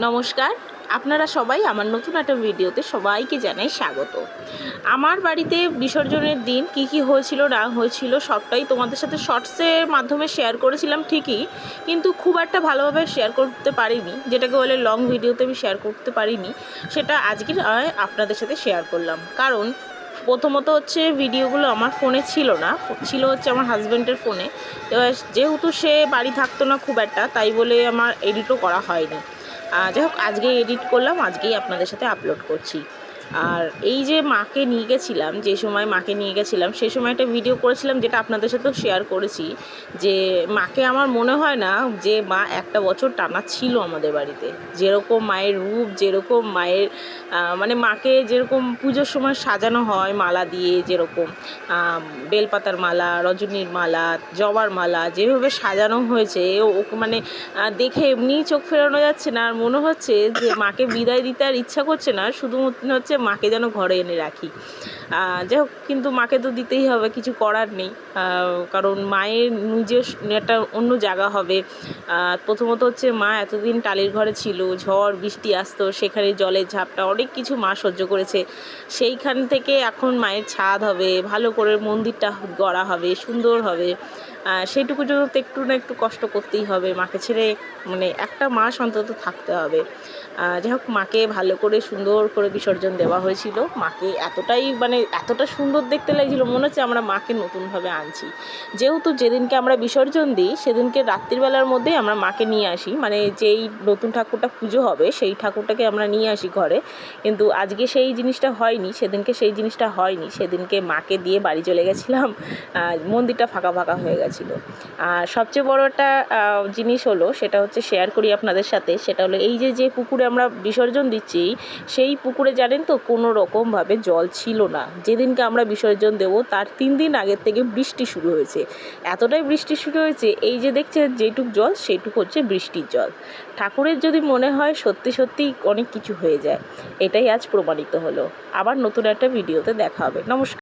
নমস্কার, আপনারা সবাই আমার নতুন একটা ভিডিওতে সবাইকে জানাই স্বাগত। আমার বাড়িতে বিসর্জনের দিন কি কি হয়েছিল না হয়েছিল সবটাই তোমাদের সাথে শর্টসের মাধ্যমে শেয়ার করেছিলাম ঠিকই, কিন্তু খুব একটা ভালোভাবে শেয়ার করতে পারিনি, যেটাকে বলে লং ভিডিওতে আমি শেয়ার করতে পারিনি। সেটা আজকে আপনাদের সাথে শেয়ার করলাম। কারণ প্রথমত হচ্ছে ভিডিওগুলো আমার ফোনে ছিল না, ছিল হচ্ছে আমার হাজব্যান্ডের ফোনে। এবার যেহেতু সে বাড়ি থাকতো না খুব একটা, তাই বলে আমার এডিটও করা হয়নি। যাই হোক, আজকে এডিট করলাম, আজকেই আপনাদের সাথে আপলোড করছি। আর এই যে মাকে নিয়ে গেছিলাম, যে সময় মাকে নিয়ে গেছিলাম সেই সময় একটা ভিডিও করেছিলাম, যেটা আপনাদের সাথেও শেয়ার করেছি, যে মাকে আমার মনে হয় না যে মা একটা বছর টানা ছিল আমাদের বাড়িতে। যেরকম মায়ের রূপ, যেরকম মায়ের মানে মাকে যেরকম পুজোর সময় সাজানো হয় মালা দিয়ে, যেরকম বেলপাতার মালা, রজনীর মালা, জবার মালা যেভাবে সাজানো হয়েছে, ও মানে দেখে এমনি চোখ ফেরানো যাচ্ছে না। আর মনে হচ্ছে যে মাকে বিদায় দিতে আর ইচ্ছা করছে না, শুধু মনে হচ্ছে মাকে যেন ঘরে এনে রাখি। যাই হোক, কিন্তু মাকে তো দিতেই হবে, কিছু করার নেই। কারণ মায়ের নিজের একটা অন্য জায়গা হবে। প্রথমত হচ্ছে মা এতদিন টালির ঘরে ছিল, ঝড় বৃষ্টি আসতো, সেখানে জলের ঝাপটা অনেক কিছু মা সহ্য করেছে। সেইখান থেকে এখন মায়ের ছাদ হবে, ভালো করে মন্দিরটা গড়া হবে, সুন্দর হবে। সেইটুকু জন্য তো একটু না একটু কষ্ট করতেই হবে, মাকে ছেড়ে মানে একটা মাস অন্তত থাকতে হবে। যাই হোক, মাকে ভালো করে সুন্দর করে বিসর্জন দেওয়া হয়েছিল। মাকে এতটাই মানে এতটা সুন্দর দেখতে লাগছিল, মনে হচ্ছে আমরা মাকে নতুনভাবে আনছি। যেহেতু যেদিনকে আমরা বিসর্জন দিই সেদিনকে রাত্রিবেলার মধ্যেই আমরা মাকে নিয়ে আসি, মানে যেই নতুন ঠাকুরটা পুজো হবে সেই ঠাকুরটাকে আমরা নিয়ে আসি ঘরে। কিন্তু আজকে সেই জিনিসটা হয়নি, সেদিনকে মাকে দিয়ে বাড়ি চলে গেছিলাম। মন্দিরটা ফাঁকা ফাঁকা হয়ে গেছিলো। আর সবচেয়ে বড় একটা জিনিস হলো, সেটা হচ্ছে শেয়ার করি আপনাদের সাথে, সেটা হলো এই যে পুকুরে আমরা বিসর্জন দিচ্ছি, সেই পুকুরে জানেন তো কোনো রকমভাবে জল ছিল না। যেদিনকে আমরা বিসর্জন দেবো তার 3 দিন আগের থেকে বৃষ্টি শুরু হয়েছে। এতটাই বৃষ্টি শুরু হয়েছে, এই যে দেখছেন যেটুক জল সেইটুক হচ্ছে বৃষ্টির জল। ঠাকুরের যদি মনে হয় সত্যি সত্যিই অনেক কিছু হয়ে যায়। এটাই আজ প্রমাণিত হলো। আবার নতুন একটা ভিডিওতে দেখা হবে। নমস্কার।